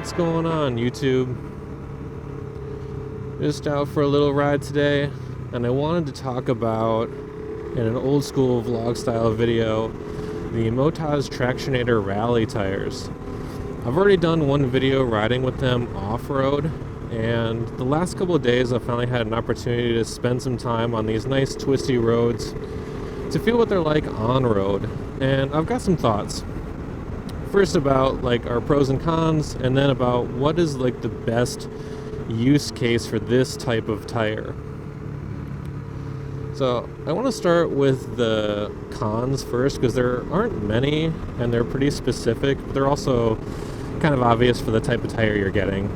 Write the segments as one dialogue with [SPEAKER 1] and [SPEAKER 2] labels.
[SPEAKER 1] What's going on, YouTube? Just out for a little ride today, and I wanted to talk about, in an old school vlog style video, the Motoz Tractionator Rallz tires. I've already done one video riding with them off-road, and the last couple of days I finally had an opportunity to spend some time on these nice twisty roads to feel what they're like on-road, and I've got some thoughts. First about like our pros and cons, and then about what is like the best use case for this type of tire. So I want to start with the cons first, because there aren't many and they're pretty specific, but they're also kind of obvious for the type of tire you're getting.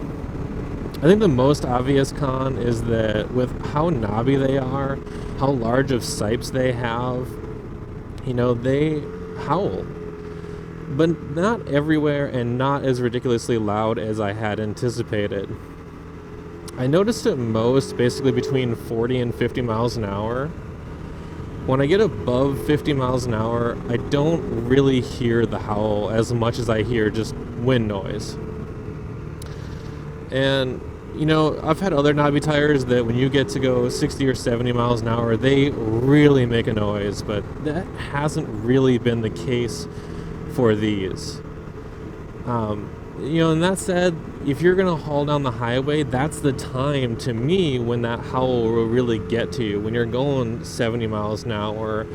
[SPEAKER 1] I think the most obvious con is that with how knobby they are, how large of sipes they have, you know, they howl. But not everywhere and not as ridiculously loud as I had anticipated. I noticed it most basically between 40 and 50 miles an hour. When I get above 50 miles an hour, I don't really hear the howl as much as I hear just wind noise. And, you know, I've had other knobby tires that when you get to go 60 or 70 miles an hour, they really make a noise, but that hasn't really been the case for these. You know, and that said, if you're gonna haul down the highway, that's the time to me when that howl will really get to you, when you're going 70 miles an hour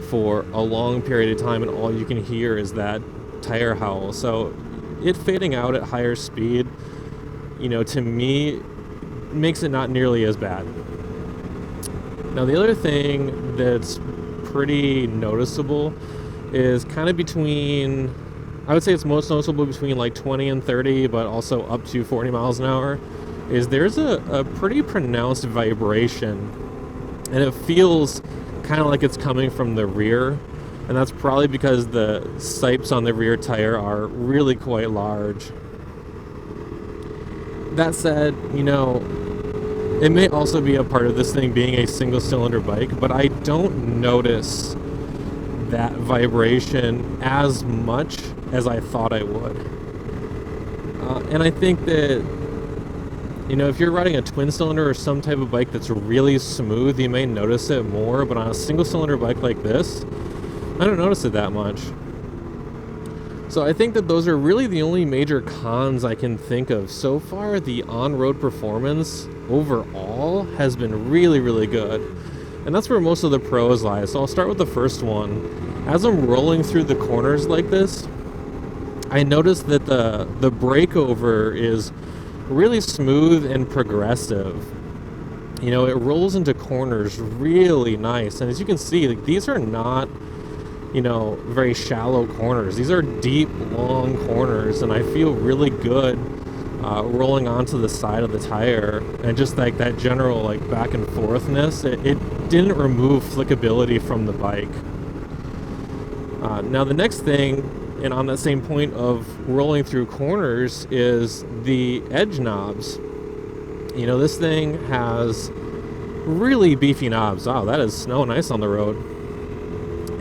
[SPEAKER 1] for a long period of time and all you can hear is that tire howl. So it fading out at higher speed, you know, to me makes it not nearly as bad. Now the other thing that's pretty noticeable is kind of between, I would say it's most noticeable between like 20 and 30, but also up to 40 miles an hour, is there's a pretty pronounced vibration, and it feels kind of like it's coming from the rear, and that's probably because the sipes on the rear tire are really quite large. That said, you know, it may also be a part of this thing being a single cylinder bike, but I don't notice that vibration as much as I thought I would. And I think that, you know, if you're riding a twin cylinder or some type of bike that's really smooth, you may notice it more, but on a single cylinder bike like this, I don't notice it that much. So I think that those are really the only major cons I can think of. So far, the on-road performance overall has been really, really good. And that's where most of the pros lie. So I'll start with the first one. As I'm rolling through the corners like this, I noticed that the breakover is really smooth and progressive. You know, it rolls into corners really nice. And as you can see, like, these are not, you know, very shallow corners. These are deep, long corners, and I feel really good rolling onto the side of the tire, and just like that general like back and forthness, it didn't remove flickability from the bike. Now the next thing, and on that same point of rolling through corners, is the edge knobs. You know, this thing has really beefy knobs. Wow, that is snow and ice on the road.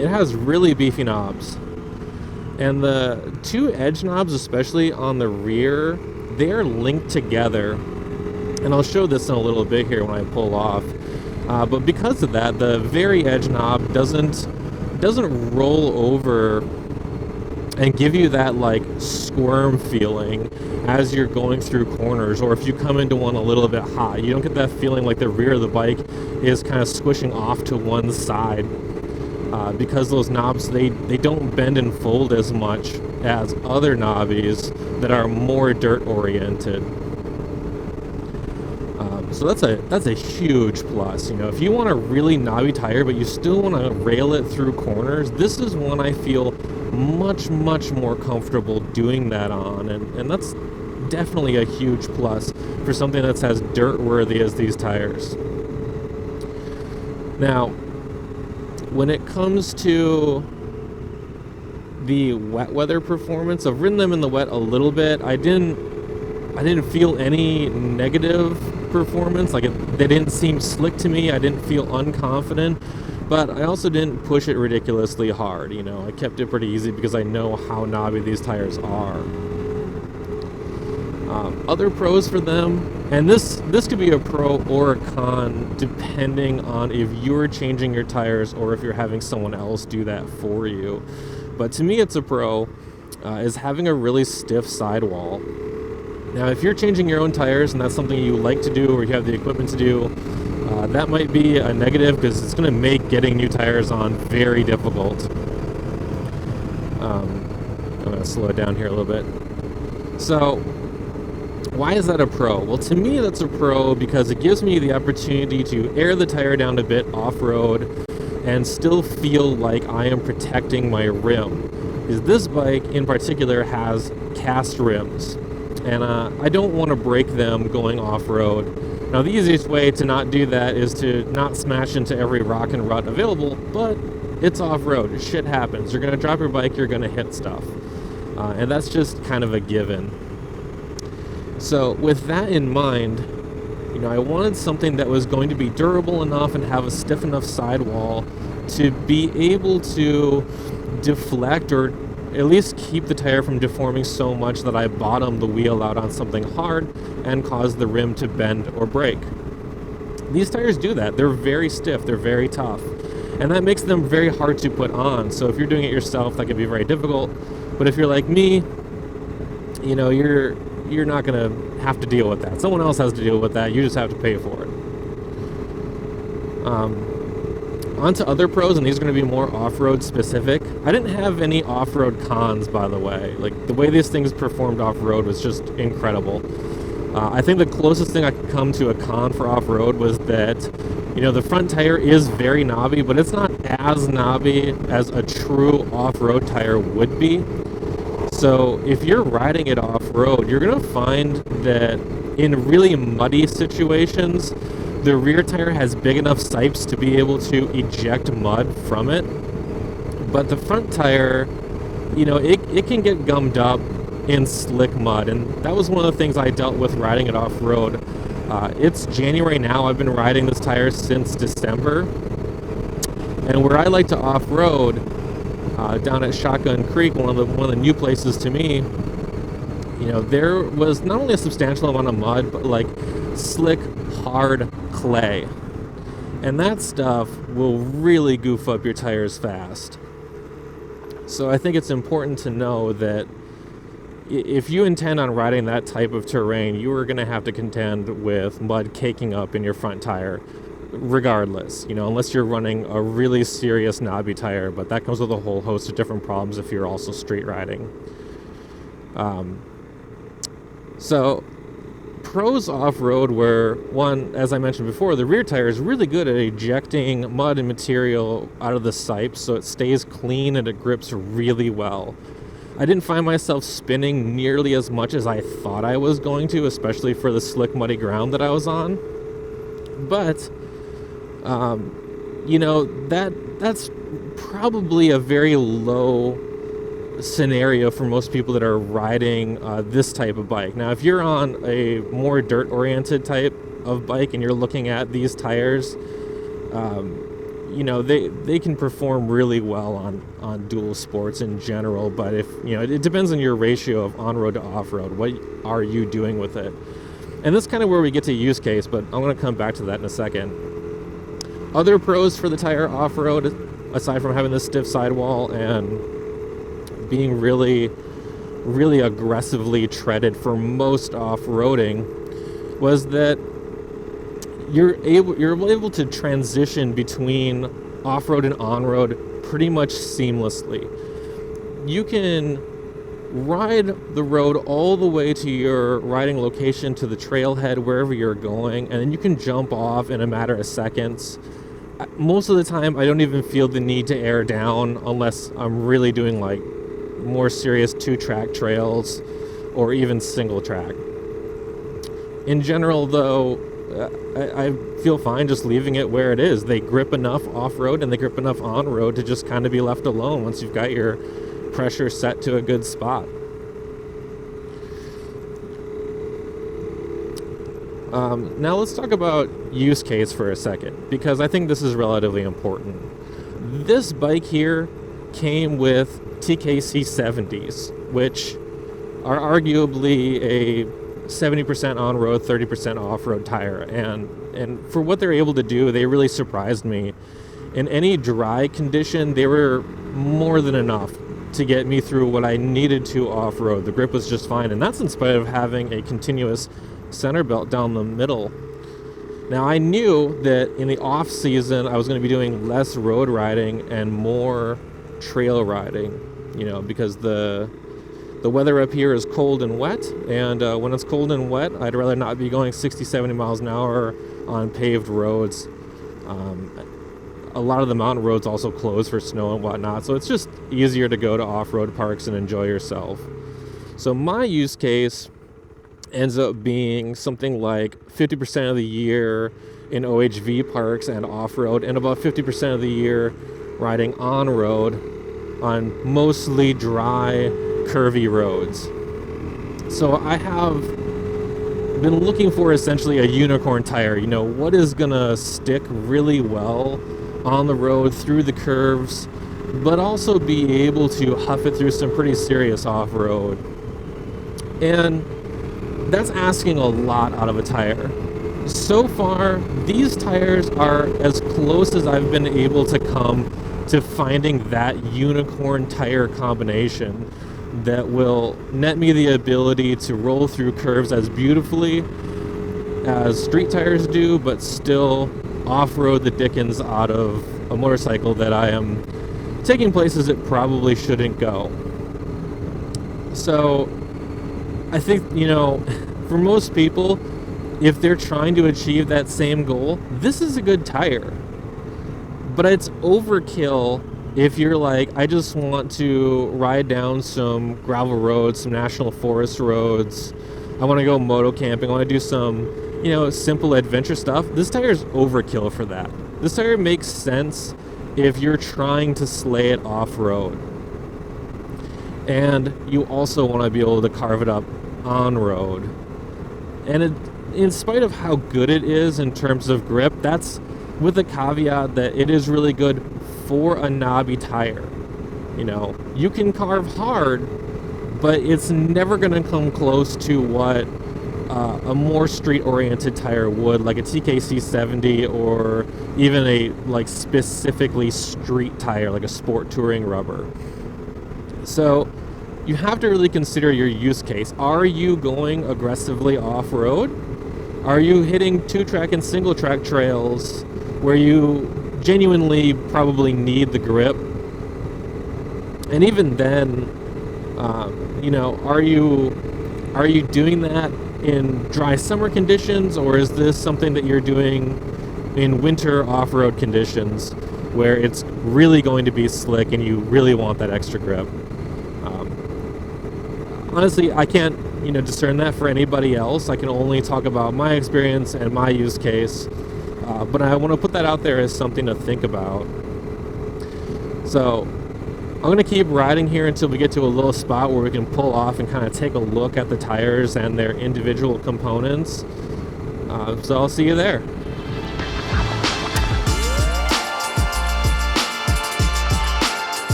[SPEAKER 1] It has really beefy knobs. And the two edge knobs, especially on the rear, they're linked together. And I'll show this in a little bit here when I pull off. But because of that, the very edge knob doesn't roll over and give you that like squirm feeling as you're going through corners, or if you come into one a little bit hot. You don't get that feeling like the rear of the bike is kind of squishing off to one side. Because those knobs, they don't bend and fold as much as other knobbies that are more dirt oriented. So that's a huge plus. You know, if you want a really knobby tire but you still want to rail it through corners, this is one I feel much more comfortable doing that on, and that's definitely a huge plus for something that's as dirt worthy as these tires. Now, when it comes to the wet weather performance, I've ridden them in the wet a little bit. I didn't feel any negative performance. Like they didn't seem slick to me. I didn't feel unconfident, but I also didn't push it ridiculously hard. You know, I kept it pretty easy because I know how knobby these tires are. Other pros for them, and this could be a pro or a con depending on if you're changing your tires or if you're having someone else do that for you. But to me, it's a pro, is having a really stiff sidewall. Now, if you're changing your own tires and that's something you like to do or you have the equipment to do, that might be a negative because it's going to make getting new tires on very difficult. I'm going to slow it down here a little bit. So, why is that a pro? Well, to me, that's a pro because it gives me the opportunity to air the tire down a bit off-road and still feel like I am protecting my rim. Because this bike in particular has cast rims, and I don't want to break them going off-road. Now, the easiest way to not do that is to not smash into every rock and rut available, but it's off-road. Shit happens. You're going to drop your bike, you're going to hit stuff. And that's just kind of a given. So with that in mind, I wanted something that was going to be durable enough and have a stiff enough sidewall to be able to deflect or at least keep the tire from deforming so much that I bottom the wheel out on something hard and cause the rim to bend or break. These tires do that. They're very stiff, they're very tough, and that makes them very hard to put on. So if you're doing it yourself, that can be very difficult. But if you're like me, you're not going to have to deal with that. Someone else has to deal with that. You just have to pay for it. On to other pros, and these are going to be more off-road specific. I didn't have any off-road cons, by the way. Like, the way these things performed off-road was just incredible. I think the closest thing I could come to a con for off-road was that, the front tire is very knobby, but it's not as knobby as a true off-road tire would be. So if you're riding it off-road, you're going to find that in really muddy situations, the rear tire has big enough sipes to be able to eject mud from it. But the front tire, it can get gummed up in slick mud. And that was one of the things I dealt with riding it off-road. It's January now. I've been riding this tire since December. And where I like to off-road, down at Shotgun Creek, one of the new places to me, there was not only a substantial amount of mud, but like slick, hard clay. And that stuff will really goof up your tires fast. So I think it's important to know that if you intend on riding that type of terrain, you are going to have to contend with mud caking up in your front tire regardless, unless you're running a really serious knobby tire, but that comes with a whole host of different problems if you're also street riding. So pros off-road were, one, as I mentioned before, the rear tire is really good at ejecting mud and material out of the sipes, so it stays clean and it grips really well. I didn't find myself spinning nearly as much as I thought I was going to, especially for the slick, muddy ground that I was on. But that's probably a very low scenario for most people that are riding this type of bike. Now, if you're on a more dirt-oriented type of bike and you're looking at these tires, they can perform really well on dual sports in general. But if it depends on your ratio of on-road to off-road. What are you doing with it? And that's kind of where we get to use case, but I'm going to come back to that in a second. Other pros for the tire off-road, aside from having this stiff sidewall and being really, really aggressively treaded for most off-roading, was that you're able to transition between off-road and on-road pretty much seamlessly. You can ride the road all the way to your riding location, to the trailhead, wherever you're going, and then you can jump off in a matter of seconds. Most of the time, I don't even feel the need to air down unless I'm really doing like more serious 2-track trails or even single track. In general, though, I feel fine just leaving it where it is. They grip enough off-road and they grip enough on-road to just kind of be left alone once you've got your pressure set to a good spot. Now let's talk about use case for a second, because I think this is relatively important. This bike here came with TKC 70s, which are arguably 70% on-road, 30% off-road tire. And for what they're able to do, they really surprised me. In any dry condition, they were more than enough to get me through what I needed to off-road. The grip was just fine, and that's in spite of having a continuous center belt down the middle. Now, I knew that in the off season, I was going to be doing less road riding and more trail riding, because the weather up here is cold and wet, and when it's cold and wet, I'd rather not be going 60, 70 miles an hour on paved roads. A lot of the mountain roads also close for snow and whatnot, so it's just easier to go to off-road parks and enjoy yourself. So my use case ends up being something like 50% of the year in OHV parks and off-road, and about 50% of the year riding on-road on mostly dry, curvy roads. So I have been looking for essentially a unicorn tire. What is gonna stick really well on the road through the curves, but also be able to huff it through some pretty serious off-road. And that's asking a lot out of a tire. So far, these tires are as close as I've been able to come to finding that unicorn tire combination that will net me the ability to roll through curves as beautifully as street tires do, but still off-road the dickens out of a motorcycle that I am taking places it probably shouldn't go. So I think, for most people, if they're trying to achieve that same goal, this is a good tire. But it's overkill if you're like, I just want to ride down some gravel roads, some national forest roads. I want to go moto camping. I want to do some, simple adventure stuff. This tire is overkill for that. This tire makes sense if you're trying to slay it off-road. And you also want to be able to carve it up on-road. And in spite of how good it is in terms of grip, that's with the caveat that it is really good for a knobby tire. You can carve hard, but it's never going to come close to what a more street-oriented tire would, like a TKC 70 or even a specifically street tire, like a sport touring rubber. So you have to really consider your use case. Are you going aggressively off-road? Are you hitting two-track and single-track trails where you genuinely probably need the grip? And even then, are you doing that in dry summer conditions, or is this something that you're doing in winter off-road conditions where it's really going to be slick and you really want that extra grip? Honestly, I can't, discern that for anybody else. I can only talk about my experience and my use case, but I want to put that out there as something to think about. So I'm going to keep riding here until we get to a little spot where we can pull off and kind of take a look at the tires and their individual components. So I'll see you there.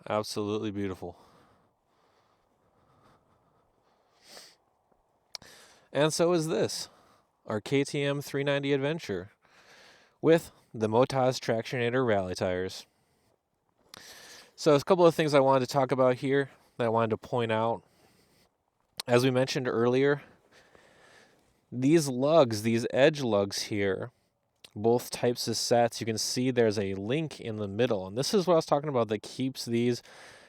[SPEAKER 1] Absolutely beautiful. And so is this, our KTM 390 Adventure with the Motoz Tractionator Rally tires. So there's a couple of things I wanted to talk about here that I wanted to point out. As we mentioned earlier, these lugs, these edge lugs here, both types of sets. You can see there's a link in the middle, and this is what I was talking about that keeps these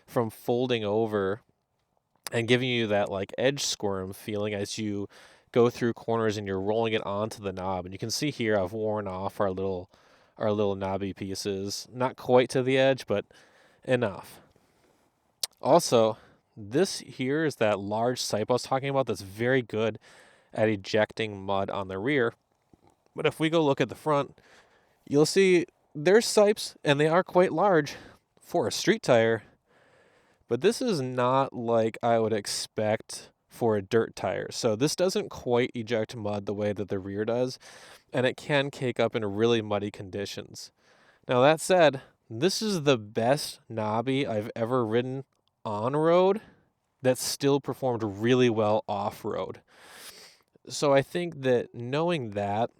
[SPEAKER 1] from folding over and giving you that like edge squirm feeling as you go through corners and you're rolling it onto the knob. And you can see here I've worn off our little knobby pieces, not quite to the edge, but enough. Also, this here is that large sipe I was talking about that's very good at ejecting mud on the rear. But if we go look at the front, you'll see there's sipes, and they are quite large for a street tire. But this is not like I would expect for a dirt tire. So this doesn't quite eject mud the way that the rear does, and it can cake up in really muddy conditions. Now that said, this is the best knobby I've ever ridden on road that still performed really well off-road. So I think that knowing that,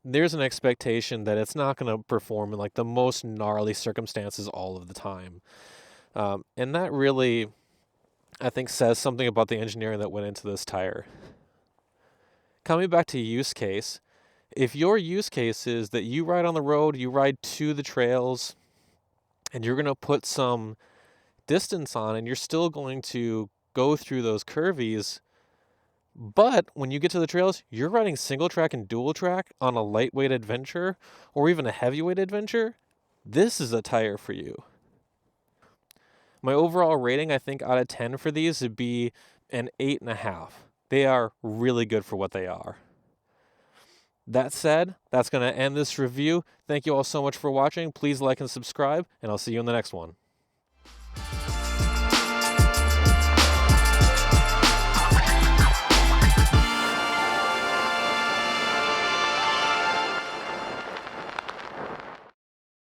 [SPEAKER 1] there's an expectation that it's not going to perform in like the most gnarly circumstances all of the time. And that really, I think, says something about the engineering that went into this tire. Coming back to use case, if your use case is that you ride on the road, you ride to the trails, and you're going to put some distance on, and you're still going to go through those curvies, but when you get to the trails, you're riding single track and dual track on a lightweight adventure or even a heavyweight adventure, this is a tire for you. My overall rating, I think, out of 10 for these would be an 8.5. They are really good for what they are. That said, that's going to end this review. Thank you all so much for watching. Please like and subscribe, and I'll see you in the next one.